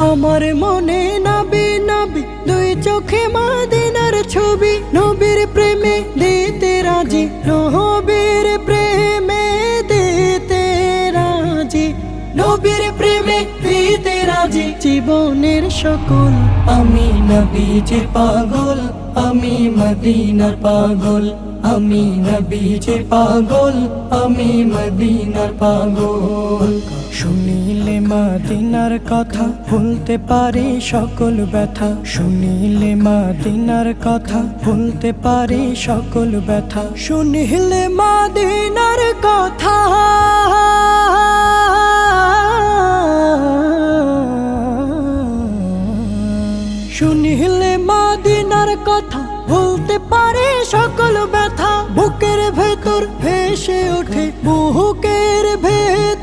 আমার মনে নবী নবী দুই চোখে মদিনার ছবি, নবীর প্রেমে দিতে রাজি, নবীর প্রেমে দিতে রাজি, নবীর প্রেমে দিতে রাজি। জীবনের সকল আমি নবীজির পাগল, আমি মদিনার পাগল, আমি নবীজির পাগল, আমি মদিনার পাগল। শুনিলে মদিনার কথা ভুলতে পারি সকল ব্যথা, শুনিলে মদিনার কথা ভুলতে পারি সকল ব্যথা, শুনিলে মদিনার কথা শুনিলে মদিনার কথা ভুলতে পারে সকল ব্যথা। বুকের ভেতর ভেসে ওঠে, বুকের ভেতর